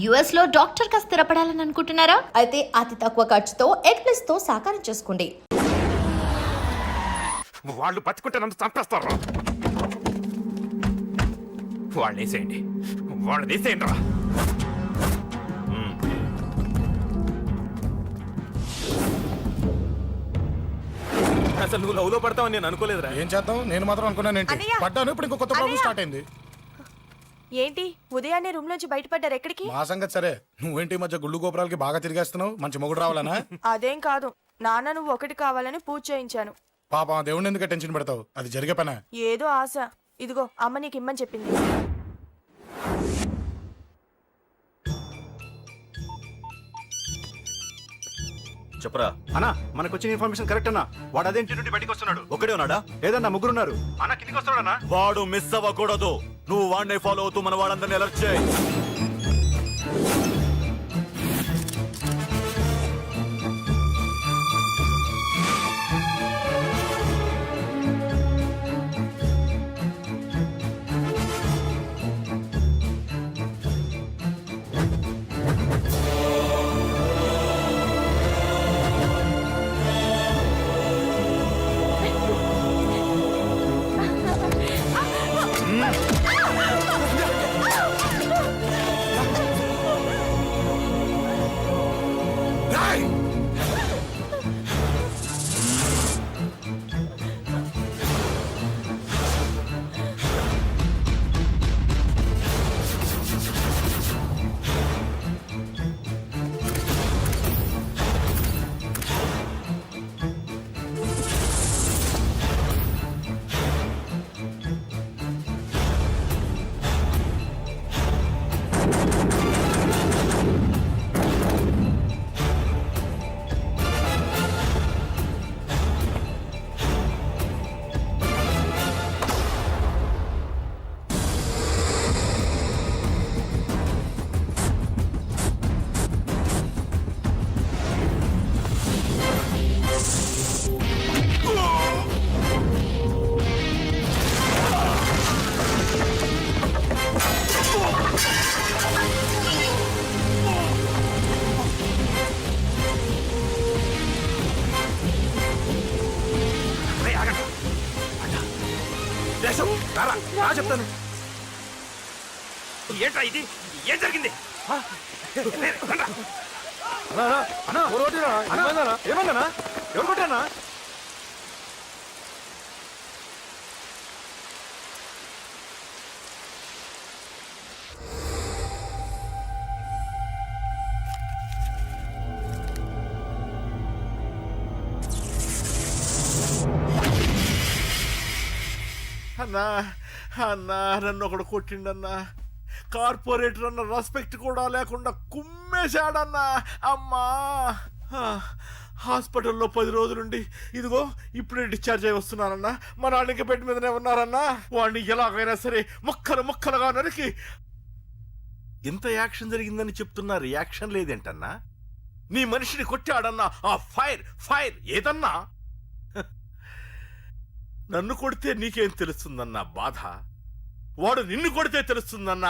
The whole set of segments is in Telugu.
యుఎస్ లో డాక్టర్ గా స్థిరపడాలని అనుకుంటున్నారా? అయితే అతి తక్కువ ఖర్చుతో ఎగ్ ప్లస్ తో సాకారం చేసుకోండి. వాళ్ళు బతుకుంటే నన్ను చంపేస్తారు. వాళ్ళని వేసేయండి, వాళ్ళని వేసేయండి రా. అసలు నువ్వు లవ్ లో పడతావని నేను అనుకోలేదురా. ఏం చేద్దాం, నేను మాత్రం అనుకున్నాను ఏంటి అన్నయ్య! పడ్డాను. ఇప్పుడు ఇంకో కొత్త ప్రాబ్లం స్టార్ట్ అయింది. ఏంటి ఉదయాన్నే రూమ్ నుంచి బయటపడ్డారు? ఎక్కడికి? మా సంగతి సరే, నువ్వేంటి ఈ మధ్య గుళ్ళు గోపురాలకి బాగా తిరిగేస్తున్నావు? మంచి మొగుడు రావాలనా? అదేం కాదు నాన్న, నువ్వు ఒకటి కావాలని పూజ చేయించాను. పాపం ఆ దేవుడిని ఎందుకు టెన్షన్ పెడతావు? అది జరిగే పనే. ఏదో ఆశ. ఇదిగో అమ్మ నీకు ఇమ్మని చెప్పింది. చెప్పరా అన్నా, మనకు వచ్చిన ఇన్ఫర్మేషన్ కరెక్ట్ అన్నా. వాడు అదేంటి నుండి బయటకు వస్తున్నాడు. ఒక్కడే ఉన్నాడా? లేదన్నా, ముగ్గురున్నారు. అన్న కిందికి వస్తున్నాడన్నా. వాడు మిస్ అవ్వకూడదు. నువ్వు వాడిని ఫాలో అవుతూ మన వాళ్ళందరినీ అలర్ట్ చేయి. రేయ్, ఆగండి. దేశం, రారా, రా చెప్తాను. ఏంట్రా ఇది? ఏం జరిగింది? రేయ్, రండ్రా. ఏమన్నా ఎవరు కొట్టానా? అన్నా అన్నా, నన్ను ఒకడు కొట్టిండన్నా. కార్పొరేటర్ అన్న రెస్పెక్ట్ కూడా లేకుండా కుమ్మేశాడన్నా. అమ్మా, హాస్పిటల్లో 10 రోజులుండి ఇదిగో ఇప్పుడే డిశ్చార్జ్ అయి వస్తున్నానన్నా. మా నాన్నకి బెడ్ మీదనే ఉన్నారన్నా. వాడిని ఎలాగైనా సరే ముక్కలు ముక్కలుగా నరికి. ఇంత యాక్షన్ జరిగిందని చెప్తున్నా, రియాక్షన్ లేదేంటన్నా? నీ మనిషిని కొట్టాడన్నా. ఆ ఫైర్ ఫైర్ ఏదన్నా? నన్ను కొడితే నీకేం తెలుస్తుందన్న బాధ, వాడు నిన్ను కొడితే తెలుస్తుందన్న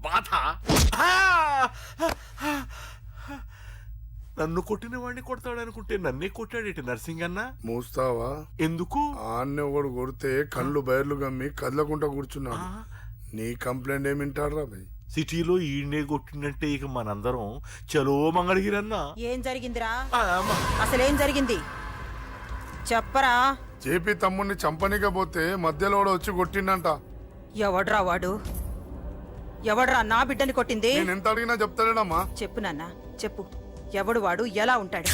బాధ. నన్ను కొట్టిన వాడిని కొడతాడనుకుంటే నన్నే కొట్టాడేటి నర్సింగన్న. మూస్తావా? ఎందుకు? ఆన్నే ఒకడు కొడితే కళ్ళు బయర్లు గమ్మి కదలకుండా కూర్చున్నాడు. నీ కంప్లైంట్ ఏమింటారా భయ్? సిటీలో ఈయనే కొట్టిందంటే ఇక మనందరం చలో మంగళగిరన్నా. ఏం జరిగిందిరా? అసలేం జరిగింది చెప్పరా? జేపీ తమ్ముడిని చంపనీకపోతే మధ్యలో వాడు వచ్చి కొట్టిండంట. ఎవడ్రా వాడు? ఎవడ్రా నా బిడ్డని కొట్టింది? నేను ఎంత అడిగినా చెప్తాడేనమ్మా. చెప్పు నాన్న, చెప్పు. ఎవడు వాడు? ఎలా ఉంటాడు?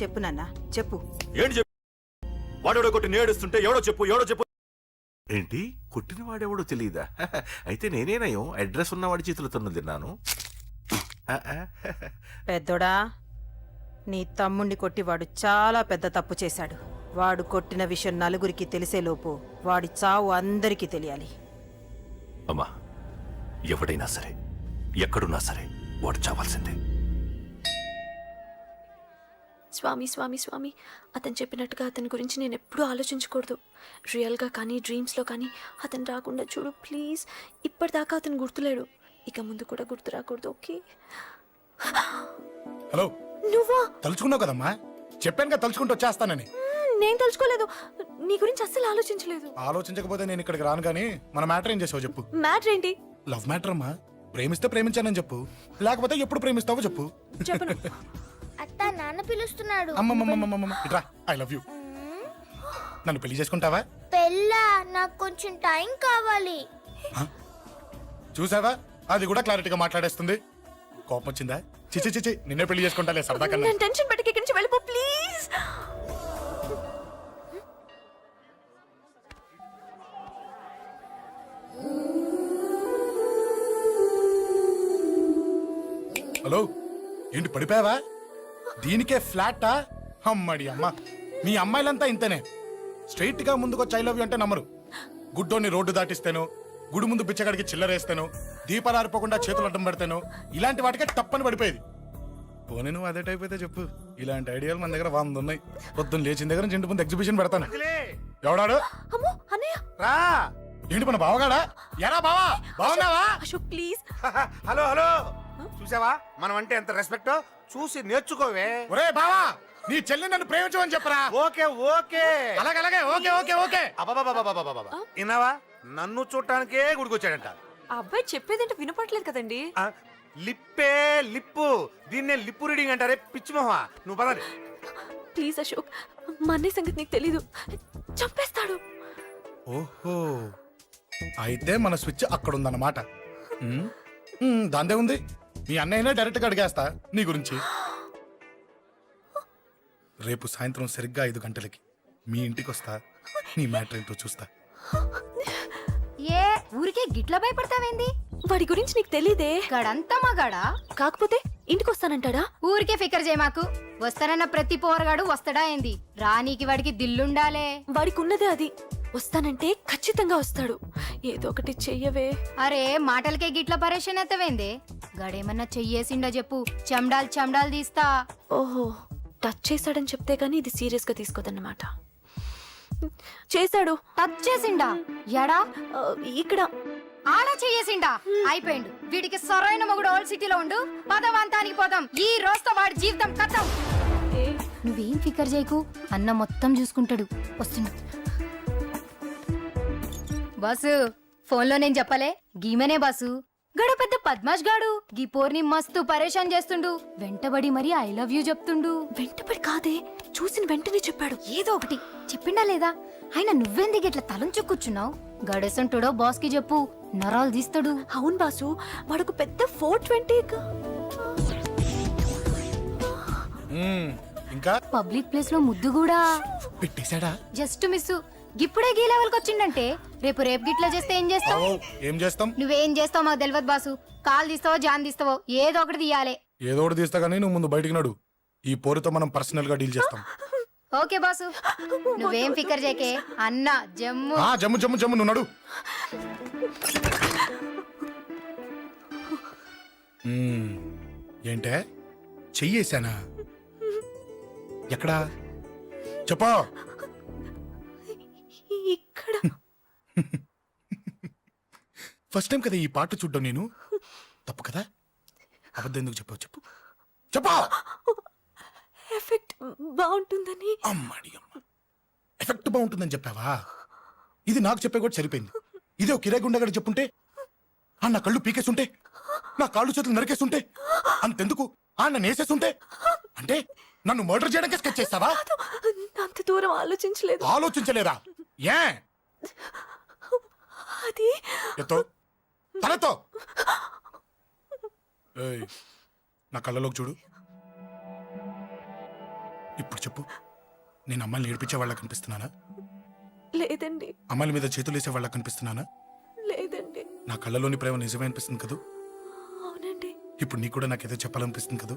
చెప్పు నాన్న, చెప్పు. ఏంటి చెప్పు? వాడెవడో కొట్టి నేడుస్తుంటే ఎవడో చెప్పు, ఎవడో చెప్పు. ఏంటి? కొట్టిన వాడెవడో తెలియదా? అయితే నేనేనయం అడ్రస్ ఉన్నవాడి చేతులతో తిన్నాను. పెద్దోడా, నీ తమ్ముణ్ణి కొట్టి వాడు చాలా పెద్ద తప్పు చేశాడు. వాడు కొట్టిన విషయం నలుగురికి తెలిసేలోపు వాడి చావు అందరికీ తెలియాలి. అమ్మా, ఎవడైనా సరే, ఎక్కడున్నా సరే, వాడు చావాల్సిందే. స్వామి స్వామి స్వామి అతను చెప్పినట్టుగా అతని గురించి నేను ఎప్పుడూ ఆలోచించకూడదు. రియల్గా కానీ డ్రీమ్స్లో కానీ అతను రాకుండా చూడు ప్లీజ్. ఇప్పటిదాకా అతను గుర్తులేడు. ఇక ముందు కూడా గుర్తు రాకూడదు, ఓకే? హలో, నువ్వా? తలుచుకున్నావు కదమ్మా, చెప్పాను కదా తలుచుకుంటూ వచ్చేస్తానని. నేను తలుచుకోలేదు, నీ గురించి అస్సలు ఆలోచించలేదు. ఆలోచించకపోతే నేను ఇక్కడికి రాను కానీ మన మ్యాటర్ ఏం చేసావు చెప్పు. మ్యాటర్ ఏంటి? లవ్ మ్యాటర్ అమ్మా. ప్రేమిస్తే ప్రేమించానని చెప్పు, లేకపోతే ఎప్పుడు ప్రేమిస్తావో చెప్పు. చెప్పను. అత్త నాన్న పిలుస్తున్నాడు. అమ్మమ్మమ్మమ్మమ్మ ఇట్రా, ఐ లవ్ యూ. నన్ను పెళ్లి చేసుకుంటావా? పెళ్ళా? నాకు కొంచెం టైం కావాలి. చూసావా, అది కూడా క్లారిటీగా మాట్లాడేస్తుంది. కోపం వచ్చిందా? చిచి చిచి, నిన్నే పెళ్లి చేసుకుంటాలే సరదా కన్నా. నేను టెన్షన్ పెట్టి ఇక్కడి నుంచి వెళ్ళిపో ప్లీజ్. హలో, ఏంటి పడిపోయావా? దీనికే ఫ్లాటా? అమ్మడి అమ్మ, మీ అమ్మాయిలంతా ఇంతనే. స్ట్రైట్ గా ముందుకొచ్చి ఐ లవ్ యూ అంటే నమ్మరు. గుడ్డోని రోడ్డు దాటిస్తాను, గుడి ముందు బిచ్చగాడికి చిల్లరేస్తాను, దీపాలు ఆరిపోకుండా చేతులు అడ్డం పెడతాను, ఇలాంటి వాటికే తప్పని పడిపోయేది. పోనీ నువ్వు అదే టైప్ అయితే చెప్పు, ఇలాంటి ఐడియాలు మన దగ్గర 100 ఉన్నాయి. పొద్దున్న లేచిన దగ్గర నుంచి ఇంటి ముందు ఎగ్జిబిషన్ పెడతాను. ఎవడాడు? అమ్మో అన్నయ్య. రా. ఏంటి మన బావగాడా? ఎరా బావా, బావున్నావా? అశోక్ ప్లీజ్. హలో హలో, చూసావా మనం అంటే ఎంత రెస్పెక్ట్? చూసి నేర్చుకోవే. ఒరే బావా, నీ చెల్లి నన్ను ప్రేమించమని చెప్పరా. ఓకే ఓకే, అలాగే ఓకే ఓకే ఓకే. అబాబాబాబాబాబాబా, విన్నావా? నన్ను చూడటానికే గుడికొచ్చాడంట. ఆ అబ్బాయి చెప్పేదంటే వినపడలేదు కదండి. ఆ, లిప్పే లిప్పు, దీన్నే లిప్పు రీడింగ్ అంటారే పిచ్చి మొహ. నువ్వు పదండి. ప్లీజ్ అశోక్, మా అన్నయ్య సంగతి నీకు తెలీదు, చంపేస్తాడు. ఓహో, అయితే మన స్విచ్ అక్కడ ఉందన్నమాట. దాందే ఉంది, మీ అన్నయ్యనే డైరెక్ట్ గా అడిగేస్తా నీ గురించి. రేపు సాయంత్రం సరిగ్గా 5 గంటలకి మీ ఇంటికి వస్తా, నీ మ్యాటర్ ఏంటో చూస్తా. ఏ ఊరికే గిట్ల భయపడతావేంది? వాడి గురించి నీకు తెలీదే. గడంతా మగాడా? కాకపోతే ఇంటికి వస్తానంటాడా? ఊరికే ఫికర్ చేయ మాకు. వస్తానన్న ప్రతి పోరగాడు వస్తాడా ఏంది? రానీకి వాడికి దిల్లుండాలే. వాడికి ఉన్నదే అది. వస్తానంటే ఖచ్చితంగా వస్తాడు. ఏదో ఒకటి చెయ్యవే. అరే మాటలకే గిట్ల పరేషన్ ఎత్తవేంది? గడేమన్నా చెయ్యేసిండో చెప్పు, చెమ్డాల్ తీస్తా. ఓహో, టచ్ చేశాడని చెప్తే గానీ ఇది సీరియస్ గా తీసుకోదన్నమాట. చేశాడు. టచ్ చేసిండా? ఎడా? ఇక్కడ. ఆడా చెయ్యేసిండా? అయిపోయిండు. వీడికి సరైన మొగుడు ఓల్డ్ సిటీలో ఉండు. పదవంతానికి పోదాం. ఈ రోజుతో వాడి జీవితం కథం. నువ్వేం ఫికర్ చేయకు, అన్న మొత్తం చూసుకుంటాడు. వస్తుండు. బాసు, ఫోన్లో నేను చెప్పలే, గీమనే బాసు. గడు పెద్ద పద్మాష్ గాడు. గీ పోర్ని మస్తు పరేషాన్ చేస్తుండు. వెంటబడి మరి ఐ లవ్ యూ చెప్తుండు. వెంటపడి కాదే, చూసిన వెంటనే చెప్పాడు. ఏదో ఒకటి చెప్పిండా లేదా? ఆయన నువ్వెందుకు ఇట్లా తలంచు కూర్చున్నావు? గడేసంటుడో బాస్ కి చెప్పు, నరాలు తీస్తాడు. అవును బాసు, వాడొక పెద్ద 420. ఇంకా పబ్లిక్ ప్లేస్ లో ముద్దు కూడా పెట్టేశాడా? Just miss. ఇప్పుడే గీ లెవెల్కి వచ్చిండంటే రేపు గిట్లా చేస్తే ఏం చేస్తావు? ఏం చేస్తాం? నువ్వేం చేస్తావు మాకు తెలియదు బాసు. కాల్ తీస్తావో జాన్ తీస్తావో ఏదో ఒకటి తీయాలి. ఏదో ఒకటి తీస్తా గానీ నువ్వు ముందు బయటికి నడు. ఈ పోరుతో మనం పర్సనల్ గా డీల్ చేస్తాం. ఓకే బాసు, నువ్వేం ఫికర్ చేకే. అన్న జమ్ము. జమ్ము జమ్ము జమ్ము, నువ్వు నడు. ఏంటే చెయ్యేశానా? ఎక్కడా చెప్పా? ఇక్కడ. ఫస్ట్ టైం కదా ఈ పాట చూడ్డం నేను. తప్పు కదా? అబద్ధం ఎందుకు చెప్పావు చెప్పు. చెప్పా. ఎఫెక్ట్ బాగుంటుందని. అమ్మాడి అమ్మ, ఎఫెక్ట్ బాగుంటుందని చెప్పావా? ఇది నాకు చెప్పే కూడా సరిపోయింది. ఇదే ఒక కిరాయి గుండెగాడు చెప్పుంటే, నా కళ్ళు పీకేస్తుంటే, నా కాళ్ళు చేతులు నరికేస్తుంటే, అంతెందుకు నన్ను వేసేస్తుంటే, అంటే నన్ను మర్డర్ చేయడానికి స్కెచ్ చేస్తావా? అంత దూరం ఆలోచించలేదు. ఆలోచించలేదా? ఏ అది ఎత్తో తలతో. ఏయ్, నా కళ్ళలోకి చూడు. ఇప్పుడు చెప్పు, నేను అమ్మాయిని ఏడిపించే వాళ్ళ కనిపిస్తున్నానా? లేదండి. అమ్మాయిల మీద చేతులు వేసే వాళ్ళ కనిపిస్తున్నానా? లేదండి. నా కళ్ళలోని ప్రేమ నిజమే అనిపిస్తుంది కదూ? అవునండి. ఇప్పుడు నీకు కూడా నాకేదో చెప్పాలనిపిస్తుంది కదూ?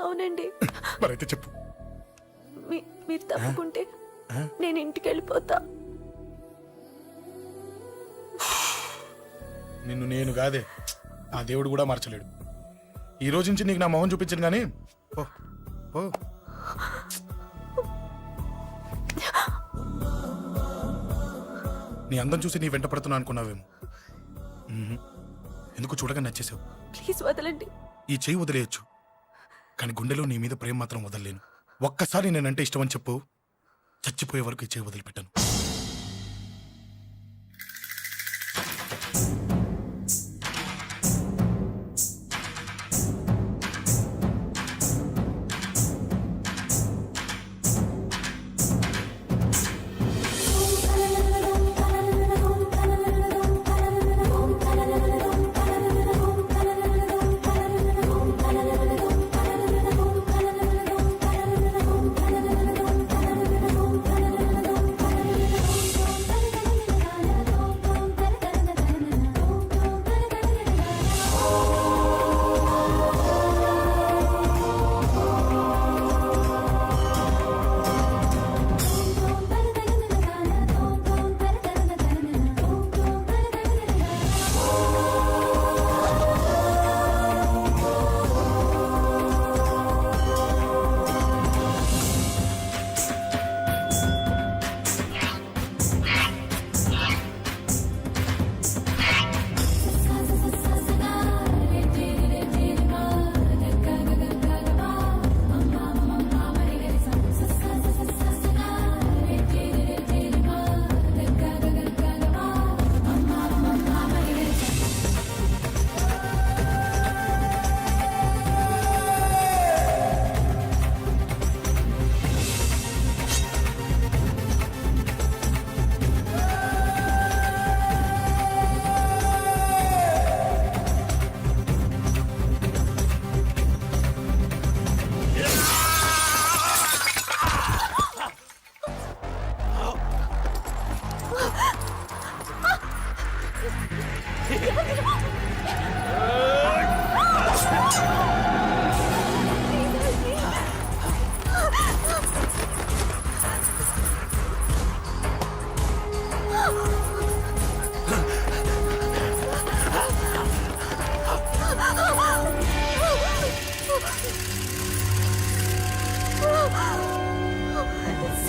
అవునండి. మరైతే చెప్పు. మీరు తప్పుకుంటే నేను ఇంటికి వెళ్ళిపోతా. నిన్ను నేను కాదే, ఆ దేవుడు కూడా మార్చలేడు. ఈ రోజు నుంచి నీకు నా మొహం చూపించను కానీ ఓ ఓ. నీ అందం చూసి నీ వెంట పడుతున్నా అనుకున్నావేమో. ఎందుకు చూడగా నచ్చేసావు. ప్లీజ్ వదలండి. ఈ చెయ్యి వదిలేయచ్చు, కానీ గుండెలో నీ మీద ప్రేమ మాత్రం వదలలేను. ఒక్కసారి నేనంటే ఇష్టం అని చెప్పు, చచ్చిపోయే వరకు ఈ చెయ్యి వదిలిపెట్టాను.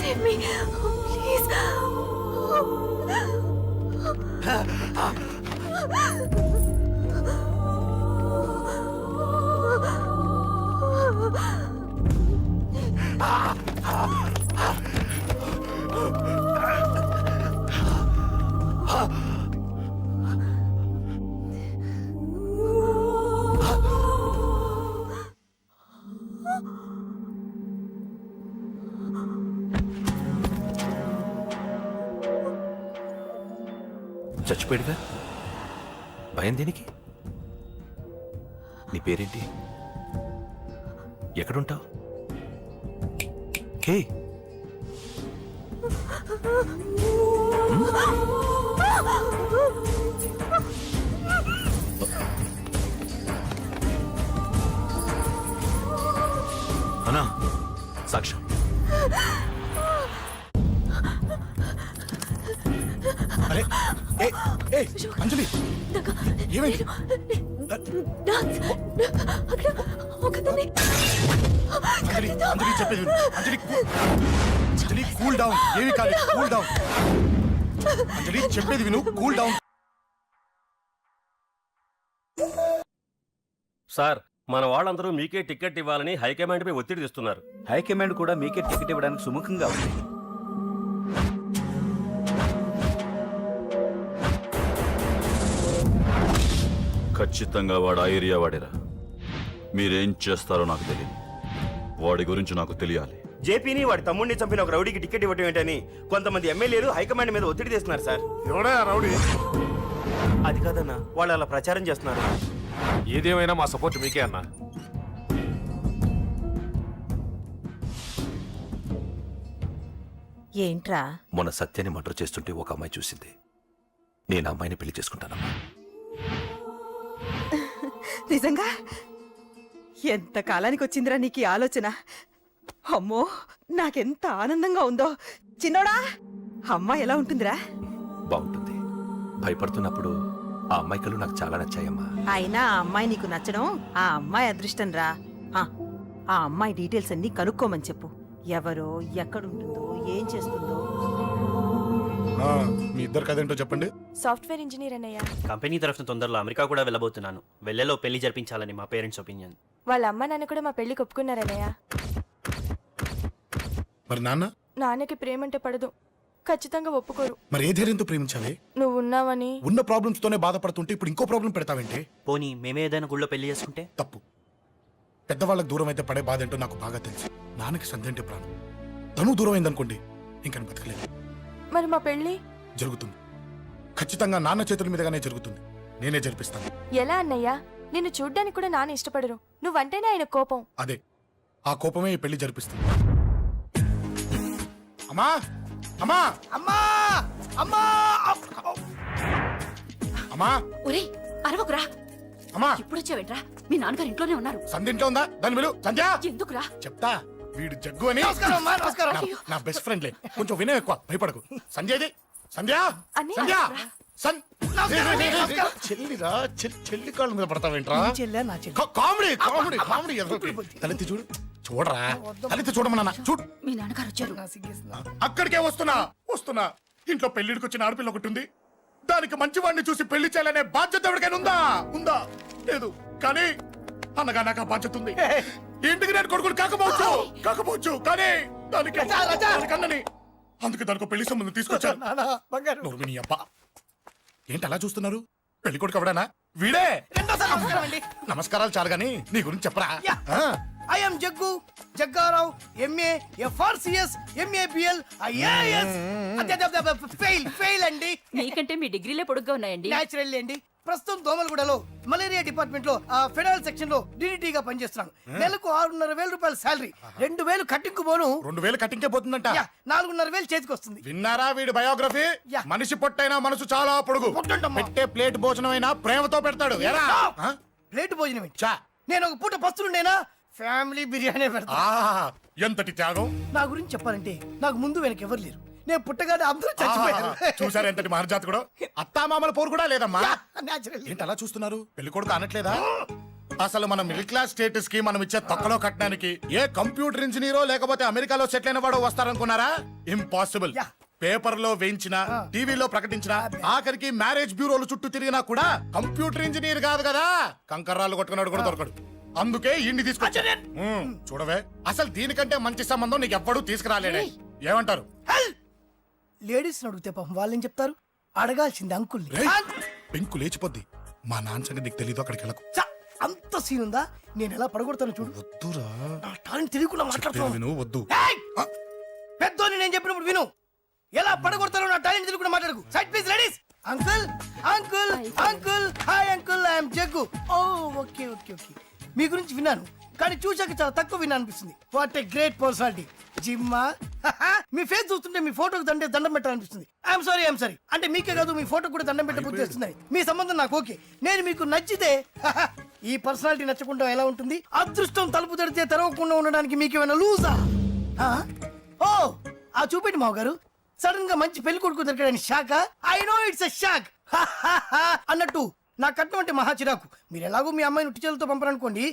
Save me, please. చచ్చిపోయాడుగా, భయం దేనికి? నీ పేరేంటి? ఎక్కడుంటావు? హే, అన్నా, సాక్ష్యం. అరే ఏ ఏ అంజలి, ఏమైంది? అంజలి అంజలి చెప్పేది విను. అంజలి అంజలి కూల్ డౌన్, ఏమి కాదు, కూల్ డౌన్. అంజలి చెప్పేది విను, కూల్ డౌన్. సార్, మన వాళ్ళందరూ మీకే టికెట్ ఇవ్వాలని హైకమాండ్ పై ఒత్తిడి తెస్తున్నారు. హైకమాండ్ కూడా మీకే టికెట్ ఇవ్వడానికి సుముఖంగా ఉంది. ఖచ్చితంగా వాడు ఆ ఏరియా వాడేరా. మీరేం చేస్తారో నాకు తెలియదు, వాడి గురించి నాకు తెలియాలి. జేపీని వాడి తమ్ముడిని చంపిన ఒక రౌడీకి టికెట్ ఇవ్వటం ఏంటని కొంతమంది ఎమ్మెల్యేలు హైకమాండ్ మీద ఒత్తిడి తెస్తున్నారు సార్. ఎవడా రౌడీ? అది కాదన్నా, వాళ్ళు అలా ప్రచారం చేస్తున్నారు. ఏదేమైనా మా సపోర్ట్ మీకే అన్నా. ఏంట్రా? మొన్న సత్యాన్ని మర్డర్ చేస్తుంటే ఒక అమ్మాయి చూసింది. నేను ఆ అమ్మాయిని పెళ్లి చేసుకుంటానమ్మా. నిజంగా? ఎంత కాలానికి వచ్చిందిరా నీకు ఈ ఆలోచన? అమ్మో, నాకెంత ఆనందంగా ఉందో. చిన్నోడా, అమ్మాయి ఎలా ఉంటుందిరా? బాగుంటుంది. భయపడుతున్నప్పుడు ఆ అమ్మాయి కళ్ళు నాకు చాలా నచ్చాయమ్మా. అయినా ఆ అమ్మాయి నీకు నచ్చడం ఆ అమ్మాయి అదృష్టం రా. ఆ అమ్మాయి డీటెయిల్స్ అన్ని కనుక్కోమని చెప్పు. ఎవరో, ఎక్కడుంటుందో, ఏం చేస్తుందో. ఆ, మీ ఇద్దరు కదేంటో చెప్పండి. సాఫ్ట్వేర్ ఇంజనీర్ అన్నయ్య. కంపెనీ తరఫున తొందరలో అమెరికా కూడా వెళ్ళబోతున్నాను. వెళ్ళేలో పెళ్లి జరిపించాలని మా పేరెంట్స్ ఒపీనియన్. వాళ్ళ అమ్మ నాన్న కూడా మా పెళ్లికి ఒప్పుకున్నారన్నయ్య. మరి నాన్న? నాన్నకి ప్రేమ అంటే పడదు, ఖచ్చితంగా ఒప్పుకోరు. మరి ఏ ధైర్యంతో ప్రేమించాలి? నువ్వు ఉన్నావని. ఉన్న ప్రాబ్లమ్స్ తోనే బాధపడుతుంటే ఇప్పుడు ఇంకో ప్రాబ్లం పెడతావేంటి? పోనీ మేమే ఏదైనా గుళ్ళో పెళ్లి చేసుకుంటే? తప్పు. పెద్దవాళ్ళకి దూరం అయితే పడే బాధ ఏంటో నాకు బాగా తెలుసు. నాన్నకి సంధ్య అంటే ప్రాణం. తను దూరం అయిందనుకోండి ఇంకా బతకలేదు. మరి మా పెళ్లి జరుగుతుంది. ఖచ్చితంగా నాన్న చేతుల మీదగానే జరుగుతుంది. నేనే జరిపిస్తాను. ఎలా అన్నయ్య? నిన్ను చూడ్డానికి కూడా నాన్న ఇష్టపడరు, నువ్వంటేనే ఆయన కోపం. అదే ఆ కోపమే ఈ పెళ్లి జరిపిస్తుంది. అమ్మా అమ్మా అమ్మా అమ్మా అమ్మా ఒరే అరవకురా, అమ్మా ఇప్పుడు వచ్చావేంట్రా? మీ నాన్నగారు ఇంట్లోనే ఉన్నారు. సంధ్య ఇంట్లో ఉందా? దాని విలు. సంధ్య ఎందుకురా? చెప్తా. వీడు జగ్గు అని నా బెస్ట్ ఫ్రెండ్లే. కొంచెం వినయం ఎక్కువ, భయపడకు. సంధ్యది. సంధ్య అన్నయ్య. సంధ్య చెల్లిరా, చెల్లి కాళ్ళ మీద పడతావేంట్రా? Comedy comedy comedy. తలెత్తి చూడు. చూడరా, తలెత్తి చూడమన్నా. చూడు, మీ నాన్నగారు వచ్చారు. అక్కడికే వస్తున్నా వస్తున్నా. ఇంట్లో పెళ్లిడికి వచ్చిన ఆడపిల్ల ఒకటి ఉంది. దానికి మంచివాడిని చూసి పెళ్లి చేయాలనే బాధ్యత ఎవరికైనా ఉందా? ఉందా? లేదు. కానీ అనగా నాకు ఆ బాధ్యత ఉంది. ఇంటికి నేను కొడుకుని కాకపోవచ్చు కానీ దానికి అన్నని. అందుకే దానికి పెళ్లి సంబంధం తీసుకొచ్చాను. నోర్మిని అబ్బా, ఏంటి అలా చూస్తున్నారు? పెళ్లి కొడుకు ఎవడానా? వీడే. నమస్కారాలు చాలు గాని నీ గురించి చెప్పరా. I'm Jaggu Jaggarao, MA FRCS, MABL, IAS. Fail అండి. మీకంటే మీ డిగ్రీలే పొడుగ్గా ఉన్నాయండి. న్యాచురల్ అండి. ప్రస్తుతం దోమలగూడలో మలేరియా డిపార్ట్మెంట్ లో ఫెడరల్ సెక్షన్ లో DDT గా పనిచేస్తున్నాను. నెలకు 6,500 రూపాయల శాలరీ, 2,000 కట్టింగ్ పోను. 2,000 కట్టింకే పోతుందంట. 4,500 చేతికి వస్తుంది. విన్నారా వీడి బయోగ్రఫీ? మనిషి పొట్టైనా మనసు చాలా పొడుగు. పెట్టే ప్లేట్ భోజనం అయినా ప్రేమతో పెడతాడు. ఎరా ప్లేట్ భోజనం ఏంటి? నేను ఒక పూట పస్తులుండేనా? ఫ్యామిలీ బిర్యానీ పెడతా. ఎంతటి త్యాగం! నా గురించి చెప్పాలంటే నాకు ముందు వెనక ఎవరు లేరు. నేను పుట్టగానే అందరూ చచ్చిపోయారు. చూసారు ఎంతటి మహర్జాత్ కూడా. అత్తామామల పోరు కూడా లేదమ్మా. న్యాచురల్. ఏంటి అలా చూస్తున్నారు? పెళ్లి కొడుకు అనట్లేదా? అసలు మన మిడిల్ క్లాస్ స్టేటస్ కి మనం ఇచ్చే తొక్కలో కట్టడానికి ఏ కంప్యూటర్ ఇంజనీరో లేకపోతే అమెరికాలో సెటిల్ అయిన వాడు వస్తారనుకున్నారా? ఇంపాసిబుల్. పేపర్ లో వేయించిన, టీవీలో ప్రకటించిన, ఆఖరికి మ్యారేజ్ బ్యూరోలు చుట్టూ తిరిగినా కూడా కంప్యూటర్ ఇంజనీర్ కాదు కదా, కంకర్రాలు కొట్టుకున్నాడు కూడా దొరకడు. అందుకే ఇండి తీసుకొచ్చా. చూడవే, అసలు దీనికంటే మంచి సంబంధం నీకు ఎవ్వడూ తీసుకురాలేడే. ఏమంటారు? లేడీస్ అడిగితే పాపం వాళ్ళేం చెప్తారు? అడగాల్సింది అంకుల్. పెంకు లేచిపోద్ది. మా నాన్న సంగతి నీకు తెలీదు. అక్కడికి వెళ్ళకు. అంత సీన్ ఉందా? నేను ఎలా పడగొడతాను చూడు. వద్దురా, నా టాలెంట్ తెలియకుండా మాట్లాడుతున్నాను. విను. వద్దు. పెద్దోని నేను చెప్పినప్పుడు విను. ఎలా పడగొడతారో నా టాలెంట్ తెలియకుండా మాట్లాడకు. Side please ladies. Uncle uncle uncle, hi uncle, I'm Jaggu. Oh okay okay okay. మీ గురించి విన్నాను కానీ చూశాక చాలా తక్కువ విన్నా అనిపిస్తుంది. What a great personality. జిమ్మా, మీ ఫేస్ చూస్తుంటే మీ ఫోటోకి దండం పెట్టాలనిపిస్తుంది. ఐఎమ్ సారీ అంటే మీకే కాదు, మీ ఫోటో కూడా దండం పెట్ట బుద్ధి వస్తుంది. మీ సంబంధం నాకు ఓకే. నేను మీకు నచ్చితే ఈ పర్సనాలిటీ నచ్చకుండా ఎలా ఉంటుంది? అదృష్టం తలుపు తెరితే తెరవకుండా ఉండడానికి మీకేమైనా లూజా? ఓ ఆ చూపెట్టి మావ గారు. సడన్ గా మంచి పెళ్లి కొడుకు దొరికాడని shock. I know it's a shock అన్నట్టు నా కట్నం అంటే మహా చిరాకు. మీరు ఎలాగో మీ అమ్మాయిని ఉట్టి చేతులతో పంపరనుకోండి,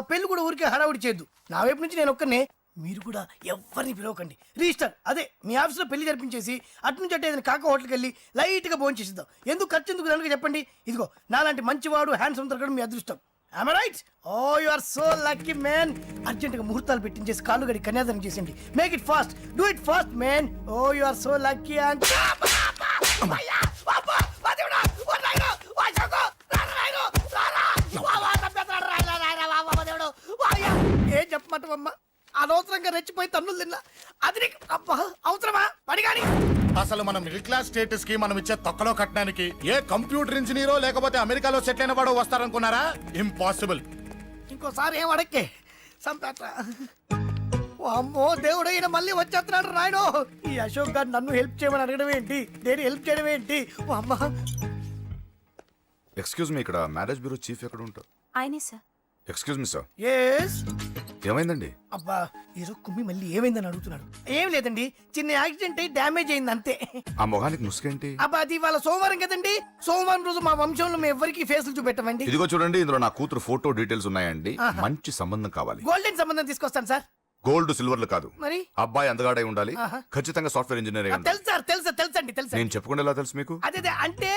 పెళ్లి కూడా ఊరికే హడావుడి చేయొద్దు. నా వైపు నుంచి నేను ఒక్కనే, మీరు కూడా ఎవరిని పిలవకండి. రిజిస్టర్ అదే మీ ఆఫీస్లో పెళ్లి జరిపించేసి అటు నుంచి అంటే ఏదైనా కాక హోటల్కి వెళ్ళి లైట్ గా భోజనం చేసిద్దాం. ఎందుకు ఖర్చు ఎందుకు కనుక చెప్పండి. ఇదిగో నాలాంటి మంచివాడు హ్యాండ్సమ్ దొరకడం మీ అదృష్టం. Am I right? Oh, you are so lucky, man. Urgent గా ముహూర్తాలు పెట్టించేసి కాళ్ళు గడి కన్యాదానం చేసేయండి. Make it fast. Do it fast, man. Oh, you are so lucky. And ఏం చెప్పమంటావమ్మా? అనవసరంగా రెచ్చిపోయి తన్నులు తిన్నా. అది నీకు అబ్బా అవసరమా? పడిగాని అసలు మన మిడిల్ క్లాస్ స్టేటస్ కి మనం ఇచ్చే తొక్కలో కట్టడానికి ఏ కంప్యూటర్ ఇంజనీరో లేకపోతే అమెరికాలో సెటిల్ అయిన వాడు వస్తారనుకున్నారా? ఇంపాసిబుల్. ఇంకోసారి ఏం అడక్కే సంపేట. అమ్మో దేవుడు, ఈయన మళ్ళీ వచ్చేస్తున్నాడు రాయడు. ఈ అశోక్ గారు నన్ను హెల్ప్ చేయమని అడగడం ఏంటి? నేను హెల్ప్ చేయడం ఏంటి? అమ్మా. ఎక్స్క్యూజ్ మీ, ఇక్కడ మ్యారేజ్ బ్యూరో చీఫ్ ఎక్కడ ఉంటారు? ఆయనే sir. Excuse me sir. Yes. ఏమైందండి? అబ్బా ఏదో కుమ్మి మళ్ళీ ఏమైందని అడుగుతున్నాడు. ఏం లేదండి, చిన్న యాక్సిడెంట్ అయి డ్యామేజ్ అయింది అంతే. ఆ మొహానికి ముసుకేంటి? అబ్బా అది ఇవాళ సోమవారం కదండి. సోమవారం రోజు మా వంశంలో మేము ఎవరికి ఫేసులు చూపెట్టమండి. ఇదిగో చూడండి, ఇందులో నా కూతురు ఫోటో డీటెయిల్స్ ఉన్నాయండి. మంచి సంబంధం కావాలి. గోల్డెన్ సంబంధం తీసుకొస్తాను సార్. గోల్డ్ సిల్వర్లు కాదు. మరి అబ్బాయి అందగాడై ఉండాలి, ఆహా. ఖచ్చితంగా సాఫ్ట్వేర్ ఇంజనీర్ అయి ఉండాలి. తెలుసు సార్, తెలుసండి తెలుసండి. నేను చెప్పకుండా ఎలా తెలుసు మీకు? అదే అంటే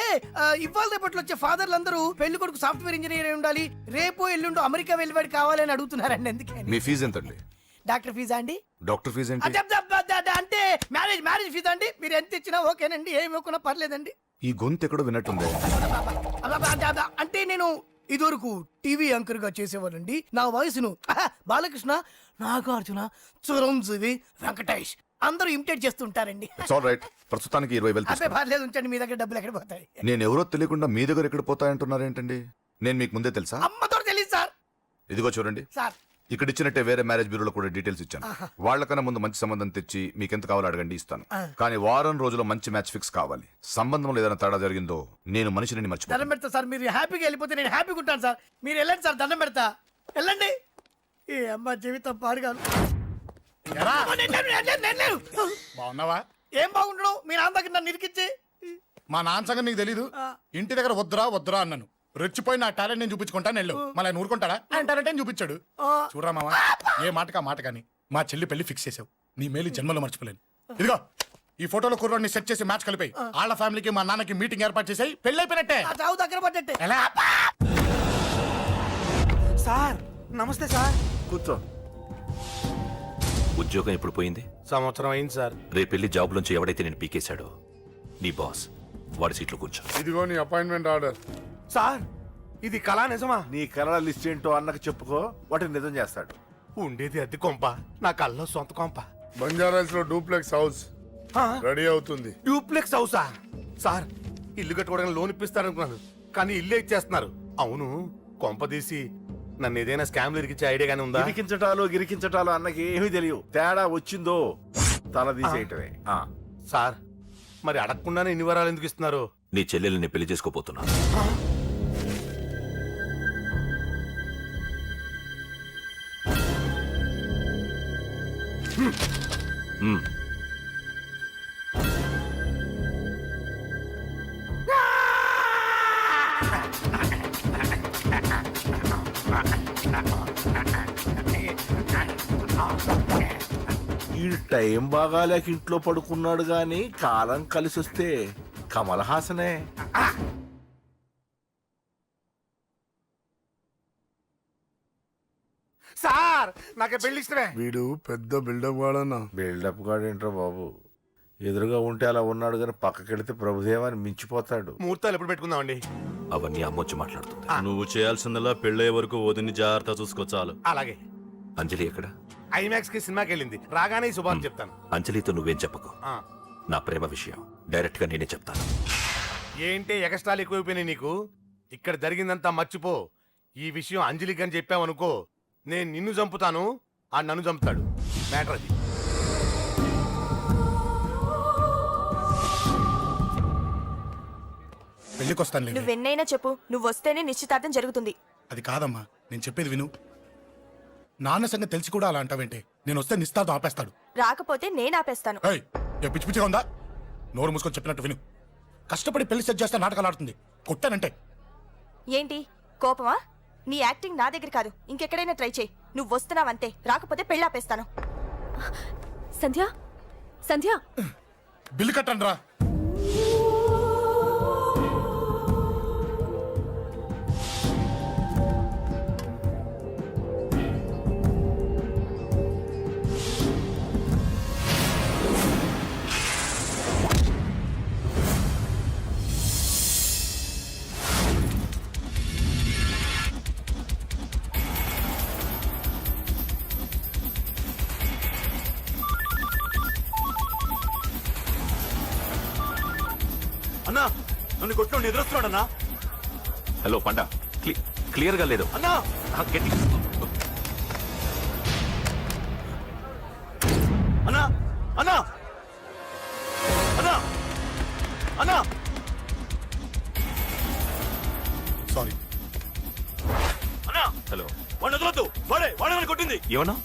ఇవాళ రేపట్లో వచ్చే ఫాదర్లు అందరూ పెళ్లి కొడుకు సాఫ్ట్వేర్ ఇంజనీర్ అయి ఉండాలి, రేపు ఎల్లుండు అమెరికా వెళ్ళివాడు కావాలని అడుగుతున్నారండి. ఎందుకని? మీ ఫీజు ఎంతండి? డాక్టర్ ఫీజా అండి? డాక్టర్ ఫీజు ఏంటి? అంటే మ్యారేజ్ ఫీజా అండి? మీరు ఎంత ఇచ్చినా ఓకేనండి, ఏమి ఇవ్వకున్నా పర్లేదండి. ఈ గొంతు ఎక్కడో విన్నట్టుంది. అంటే నేను ఇదివరకు టీవీ యాంకర్ గా చేసేవాడండి. నా వయసును బాలకృష్ణ, నాగార్జున, చిరంజీవి, వెంకటేష్ అందరూ ఇమిటేట్ చేస్తుంటారండి. It's all right. ప్రస్తుతానికి 20,000 అబ్బే తీసుకోండి. పర్లేదు, ఉంచండి. మీ దగ్గర డబ్బులు ఎక్కడ పోతాయి? నేను ఎవరో తెలియకుండా మీ దగ్గర ఎక్కడ పోతాయంటున్నారేంటండి? నేను మీకు ముందే తెలుసా? అమ్మతో తెలియదు సార్. ఇదిగో చూడండి, సార్ ఇక్కడ ఇచ్చినట్టే వేరే మ్యారేజ్ బ్యూరోలో కూడా డీటెయిల్స్ ఇచ్చాను. వాళ్ళకన్నా ముందు మంచి సంబంధం తెచ్చి మీకు ఎంత కావాలో అడగండి, ఇస్తాను. కానీ వారం రోజుల్లో మంచి మ్యాచ్ ఫిక్స్ కావాలి. సంబంధంలో ఏదైనా తేడా జరిగిందో నేను మనిషిని మర్చిపోతాను. దండం పెడతా సార్. మీరు హ్యాపీగా వెళ్ళిపోతే నేను హ్యాపీగా ఉంటాను సార్. మీరు వెళ్ళండి సార్, దండం పెడతా. వెళ్ళండి. ఈ అమ్మ జీవితం పాడుగాను. ఎరా నేను లేను. బాగున్నావా? ఏం బాగుండడం? మీ నాన్న దగ్గర నన్ను ఇరికిచ్చి. మా నాన్న సంగతి నీకు తెలీదు. ఇంటి దగ్గర వద్దురా అన్నాను. రెచ్చిపోయి నా టాలెంట్ నేను చూపించుకుంటాను వెళ్ళు. మళ్ళీ ఆయన ఊరుకుంటాడా? ఆయన టాలెంట్ అని చూపించాడు. చూడరా మావా, ఏ మాటకా మాట కానీ మా చెల్లి పెళ్లి ఫిక్స్ చేసావు. నీ మేలు జన్మలో మర్చిపోలేను. ఇదిగో ఈ ఫోటోలో కుర్రాన్ని సెట్ చేసి మ్యాచ్ కలిపాయి. వాళ్ళ ఫ్యామిలీకి మా నాన్నకి మీటింగ్ ఏర్పాటు చేసాయి. పెళ్లి అయిపోయినట్టే. ఆ చావు దగ్గర పడ్డట్టే. ఎలా? సార్ నమస్తే సార్. కూర్చో. ఉద్యోగం ఎప్పుడు పోయింది? సంవత్సరం అయింది సార్. రేపెళ్ళి జాబ్ నుంచి ఎవడైతే నేను పీకేశాడో నీ బాస్ వాడి సీట్లో కూర్చో. ఇదిగో నీ అపాయింట్మెంట్ ఆర్డర్. సార్ ఇది కళా నిజమా? నీ కళల లిస్ట్ ఏంటో అన్నకు చెప్పుకో, వాటిని నిజం చేస్తాడు. ఉండేది అద్దె కొంప, నా కళ్ళలో సొంత కొంప. బంజారాస్ లో డూప్లెక్స్ హౌస్ రెడీ అవుతుంది. డూప్లెక్స్ హౌసా? సార్ ఇల్లు కట్టుకోవడానికి లోన్ ఇప్పిస్తారనుకున్నాను, కానీ ఇల్లే ఇచ్చేస్తున్నారు. అవును, కొంప తీసి నన్ను ఏదైనా స్కామ్ ఇరికించే ఐడియా గానీ ఉందా? గిరికించటాలు అన్నకి ఏమీ తెలియవు. తేడా వచ్చిందో తల తీసేయటమే. సార్ మరి అడగకుండానే ఇన్ని వరాలు ఎందుకు ఇస్తున్నారు? నీ చెల్లెల్ని పెళ్లి చేసుకోపోతున్నా. ఈ టైం బాగాలేక ఇంట్లో పడుకున్నాడు గాని కాలం కలిసి వస్తే కమల్ హాసనే. సార్ నాకే పెళ్లి ఇష్టమే. వీడు పెద్ద బిల్డప్ వాడన్నా. బిల్డప్ గాడేంట్రా బాబు, ఎదురుగా ఉంటే అలా ఉన్నాడు గాని పక్కకెడితే ప్రభుదేవాన్ని మించిపోతాడు. ముహూర్తాలు ఎప్పుడు పెట్టుకుందామండి? అవన్నీ అమ్మొచ్చి మాట్లాడుతుంది. నువ్వు చేయాల్సిందలా పెళ్ళే వరకు వదిని జాగ్రత్త చూసుకో చాలు. అలాగే. అంజలి ఎక్కడ? ఐమాక్స్ కి సినిమాకి వెళ్ళింది, రాగానే శుభాన్ని చెప్తాను. అంజలితో నువ్వేం చెప్పకు. నా ప్రేమ విషయం డైరెక్ట్ గా నేనే చెప్తాను. ఏంటి ఎక్స్ట్రాలు ఎక్కువైపోయినాయి నీకు? ఇక్కడ జరిగిందంతా మర్చిపో. ఈ విషయం అంజలికి అని చెప్పావనుకో, నేను నిన్ను చంపుతాను, ఆ నన్ను చంపుతాడు. మ్యాటర్ అది. పెళ్లికి వస్తాను. నువ్వెన్నైనా చెప్పు, నువ్వు వస్తేనే నిశ్చితార్థం జరుగుతుంది. అది కాదమ్మా, నేను చెప్పేది విను. నాన్న సంగతి తెలిసి కూడా అలా అంటావేంటి? నేను వస్తే నిస్తాతో ఆపేస్తాడు. రాకపోతే నేను ఆపేస్తాను. ఏయ్, ఏ పిచ్చి పిచ్చిగా ఉందా? నోరు మూసుకొని చెప్పినట్టు విను. కష్టపడి పెళ్లి సెట్ చేస్తే నాటకాలు ఆడుతుంది. కొట్టానంటే ఏంటి కోపమా? నీ యాక్టింగ్ నా దగ్గర కాదు, ఇంకెక్కడైనా ట్రై చేయి. నువ్వు వస్తున్నావంతే, రాకపోతే పెళ్ళి ఆపేస్తాను. సంధ్య సంధ్య బిల్లు కట్టండి రా. అన్నా నన్ను కొట్టు ఎదురొస్తున్నాడన్నా. హలో పండా, క్లియర్ గా లేదు అన్నా. గట్టి. అన్నా అన్నా అన్నా అన్నా. సారీ. అన్నా హలో, వాడిని వదలొద్దు. వాడే నన్ను కొట్టింది. ఏమన్నా?